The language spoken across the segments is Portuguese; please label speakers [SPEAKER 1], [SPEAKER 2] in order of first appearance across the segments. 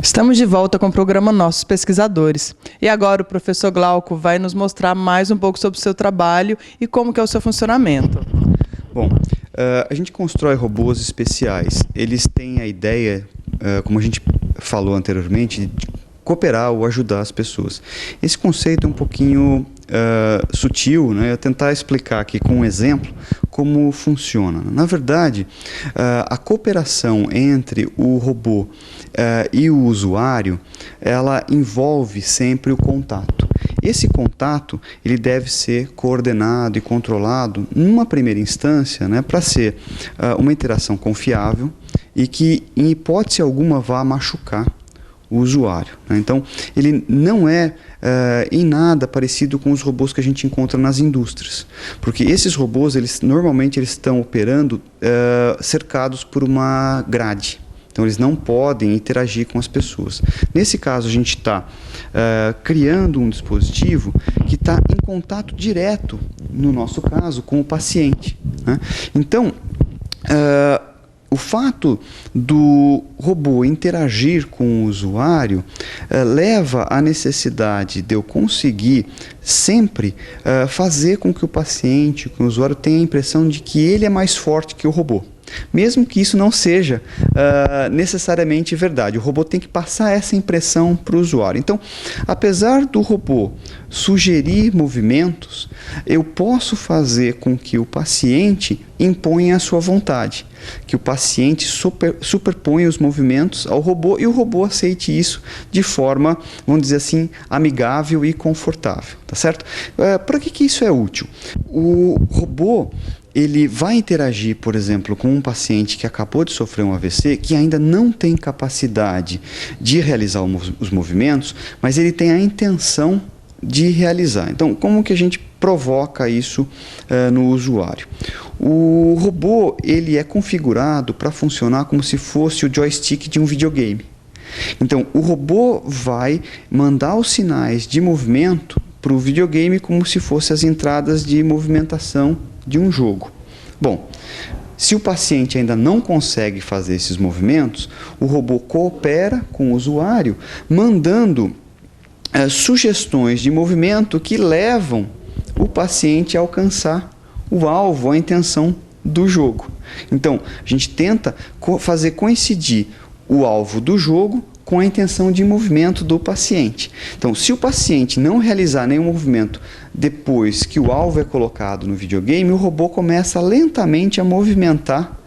[SPEAKER 1] Estamos de volta com o programa Nossos Pesquisadores. E agora o professor Glauco vai nos mostrar mais um pouco sobre o seu trabalho e como que é o seu funcionamento.
[SPEAKER 2] Bom, a gente constrói robôs especiais. Eles têm a ideia, como a gente falou anteriormente, de cooperar ou ajudar as pessoas. Esse conceito é um pouquinho sutil, né? Eu tentar explicar aqui com um exemplo como funciona. Na verdade, a cooperação entre o robô e o usuário, ela envolve sempre o contato. Esse contato ele deve ser coordenado e controlado numa primeira instância, né, para ser uma interação confiável e que, em hipótese alguma, vá machucar o usuário, né? Então, ele não é em nada parecido com os robôs que a gente encontra nas indústrias, porque esses robôs, normalmente eles estão operando cercados por uma grade. Então, eles não podem interagir com as pessoas. Nesse caso, a gente está criando um dispositivo que está em contato direto, no nosso caso, com o paciente, né? Então, o fato do robô interagir com o usuário leva à necessidade de eu conseguir sempre fazer com que o paciente, que o usuário, tenha a impressão de que ele é mais forte que o robô. Mesmo que isso não seja necessariamente verdade. O robô tem que passar essa impressão para o usuário. Então, apesar do robô sugerir movimentos, eu posso fazer com que o paciente imponha a sua vontade, que o paciente superponha os movimentos ao robô e o robô aceite isso de forma, vamos dizer assim, amigável e confortável, tá certo? Para que isso é útil? O robô ele vai interagir, por exemplo, com um paciente que acabou de sofrer um AVC, que ainda não tem capacidade de realizar os movimentos, mas ele tem a intenção de realizar. Então, como que a gente provoca isso no usuário? O robô ele é configurado para funcionar como se fosse o joystick de um videogame. Então, o robô vai mandar os sinais de movimento para o videogame como se fossem as entradas de movimentação de um jogo. Bom, se o paciente ainda não consegue fazer esses movimentos, o robô coopera com o usuário, mandando sugestões de movimento que levam o paciente a alcançar o alvo, a intenção do jogo. Então, a gente tenta fazer coincidir o alvo do jogo com a intenção de movimento do paciente. Então, se o paciente não realizar nenhum movimento depois que o alvo é colocado no videogame, o robô começa lentamente a movimentar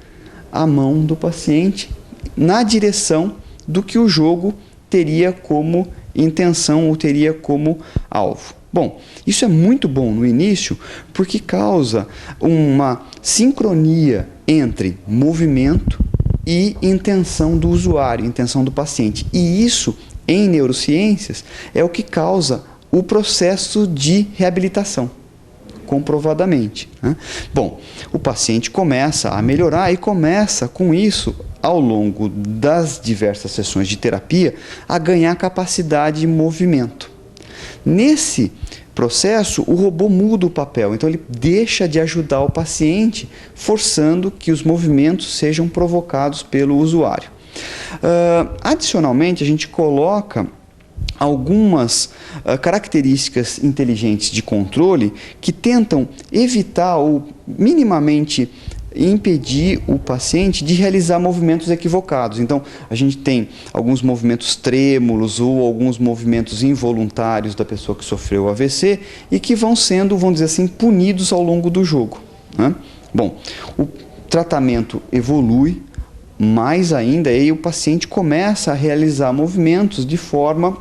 [SPEAKER 2] a mão do paciente na direção do que o jogo teria como intenção ou teria como alvo. Bom, isso é muito bom no início porque causa uma sincronia entre movimento e intenção do usuário, intenção do paciente. E isso, em neurociências, é o que causa o processo de reabilitação, comprovadamente, né? Bom, o paciente começa a melhorar e começa, com isso, ao longo das diversas sessões de terapia, a ganhar capacidade de movimento. Nesse processo, o robô muda o papel, então ele deixa de ajudar o paciente, forçando que os movimentos sejam provocados pelo usuário. Adicionalmente, a gente coloca algumas características inteligentes de controle que tentam evitar ou minimamente impedir o paciente de realizar movimentos equivocados. Então, a gente tem alguns movimentos trêmulos ou alguns movimentos involuntários da pessoa que sofreu o AVC e que vão sendo, vamos dizer assim, punidos ao longo do jogo, né? Bom, o tratamento evolui mais ainda e o paciente começa a realizar movimentos de forma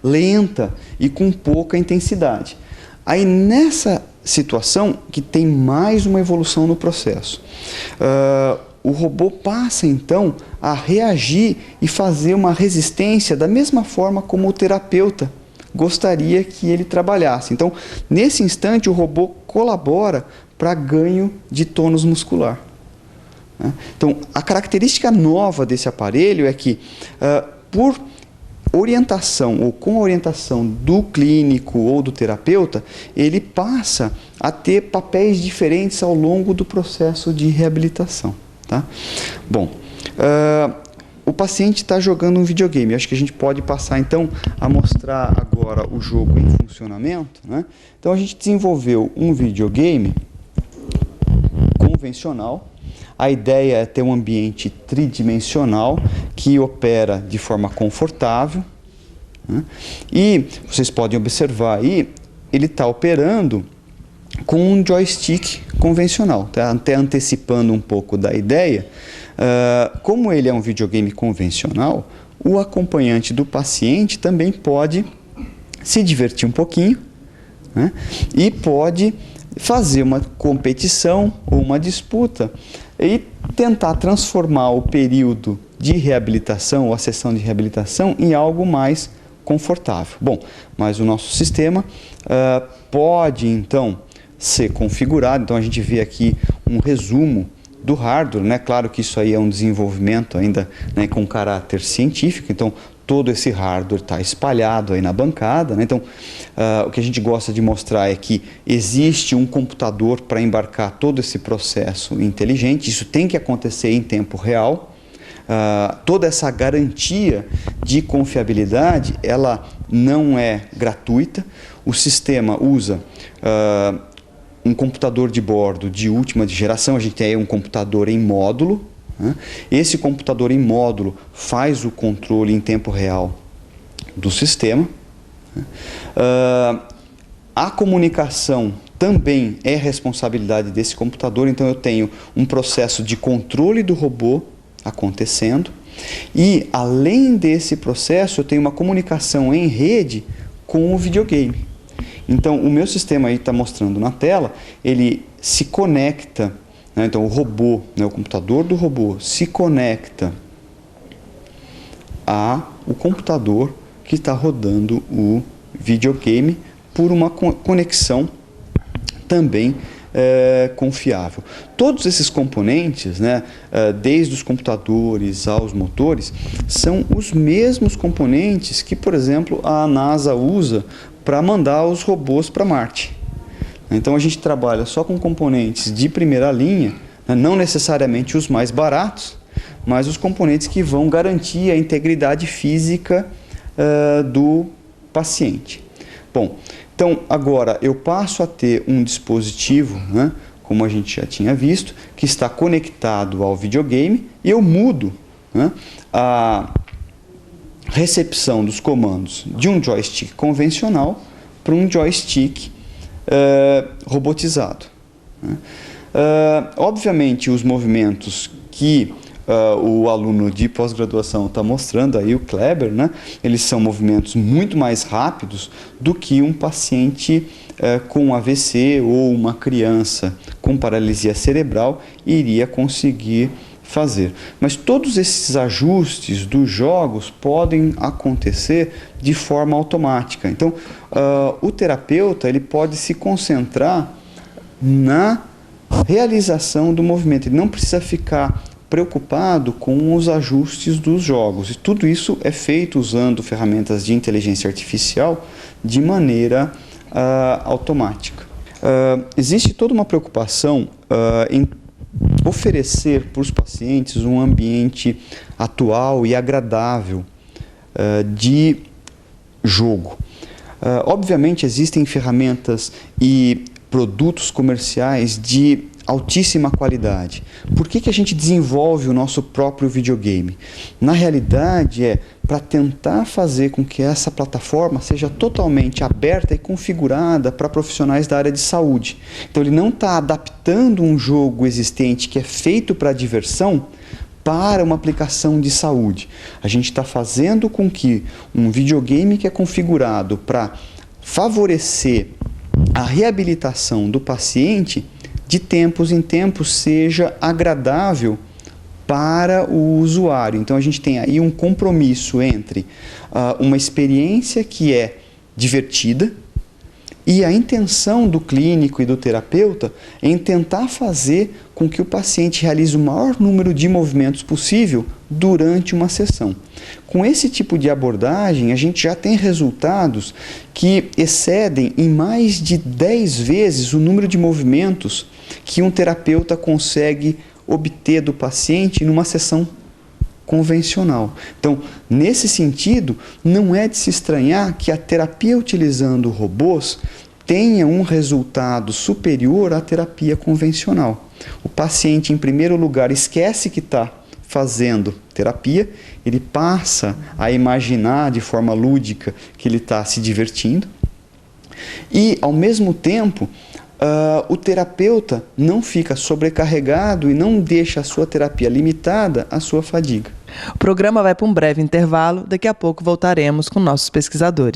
[SPEAKER 2] lenta e com pouca intensidade. Aí, nessa situação que tem mais uma evolução no processo, o robô passa então a reagir e fazer uma resistência da mesma forma como o terapeuta gostaria que ele trabalhasse. Então, nesse instante, o robô colabora para ganho de tônus muscular, né? Então, a característica nova desse aparelho é que, por orientação ou com a orientação do clínico ou do terapeuta, ele passa a ter papéis diferentes ao longo do processo de reabilitação, tá? Bom, o paciente está jogando um videogame. Acho que a gente pode passar, então, a mostrar agora o jogo em funcionamento, né? Então, a gente desenvolveu um videogame convencional. A ideia é ter um ambiente tridimensional que opera de forma confortável, né? E vocês podem observar aí, ele está operando com um joystick convencional, tá? Até antecipando um pouco da ideia. Como ele é um videogame convencional, o acompanhante do paciente também pode se divertir um pouquinho, né? E pode fazer uma competição ou uma disputa e tentar transformar o período de reabilitação ou a sessão de reabilitação em algo mais confortável. Bom, mas o nosso sistema pode então ser configurado. Então a gente vê aqui um resumo do hardware, né? Claro que isso aí é um desenvolvimento ainda, né, com caráter científico, então todo esse hardware está espalhado aí na bancada, né? Então o que a gente gosta de mostrar é que existe um computador para embarcar todo esse processo inteligente. Isso tem que acontecer em tempo real. Toda essa garantia de confiabilidade, ela não é gratuita. O sistema usa um computador de bordo de última geração. A gente tem aí um computador em módulo, né? Esse computador em módulo faz o controle em tempo real do sistema, né? A comunicação também é responsabilidade desse computador. Então eu tenho um processo de controle do robô acontecendo e, além desse processo, eu tenho uma comunicação em rede com o videogame. Então o meu sistema aí está mostrando na tela, ele se conecta, né? Então o robô, né, o computador do robô se conecta ao computador que está rodando o videogame por uma conexão também confiável. Todos esses componentes, né, desde os computadores aos motores, são os mesmos componentes que, por exemplo, a NASA usa para mandar os robôs para Marte. Então a gente trabalha só com componentes de primeira linha, né, não necessariamente os mais baratos, mas os componentes que vão garantir a integridade física do paciente. Bom, então agora eu passo a ter um dispositivo, né, como a gente já tinha visto, que está conectado ao videogame, e eu mudo, né, a recepção dos comandos de um joystick convencional para um joystick robotizado, né? Obviamente os movimentos que o aluno de pós-graduação está mostrando aí, o Kleber, né, eles são movimentos muito mais rápidos do que um paciente com AVC ou uma criança com paralisia cerebral iria conseguir fazer. Mas todos esses ajustes dos jogos podem acontecer de forma automática. Então, o terapeuta ele pode se concentrar na realização do movimento. Ele não precisa ficar preocupado com os ajustes dos jogos. E tudo isso é feito usando ferramentas de inteligência artificial de maneira automática. Existe toda uma preocupação em oferecer para os pacientes um ambiente atual e agradável de jogo. Obviamente existem ferramentas e produtos comerciais de altíssima qualidade. Por que a gente desenvolve o nosso próprio videogame? Na realidade é para tentar fazer com que essa plataforma seja totalmente aberta e configurada para profissionais da área de saúde. Então ele não está adaptando um jogo existente que é feito para diversão para uma aplicação de saúde. A gente está fazendo com que um videogame que é configurado para favorecer a reabilitação do paciente, de tempos em tempos, seja agradável para o usuário. Então a gente tem aí um compromisso entre uma experiência que é divertida e a intenção do clínico e do terapeuta em tentar fazer com que o paciente realize o maior número de movimentos possível durante uma sessão. Com esse tipo de abordagem, a gente já tem resultados que excedem em mais de 10 vezes o número de movimentos que um terapeuta consegue obter do paciente numa sessão convencional. Então, nesse sentido, não é de se estranhar que a terapia utilizando robôs tenha um resultado superior à terapia convencional. O paciente, em primeiro lugar, esquece que está fazendo terapia, ele passa a imaginar de forma lúdica que ele está se divertindo e, ao mesmo tempo, o terapeuta não fica sobrecarregado e não deixa a sua terapia limitada à sua fadiga.
[SPEAKER 1] O programa vai para um breve intervalo, daqui a pouco voltaremos com nossos pesquisadores.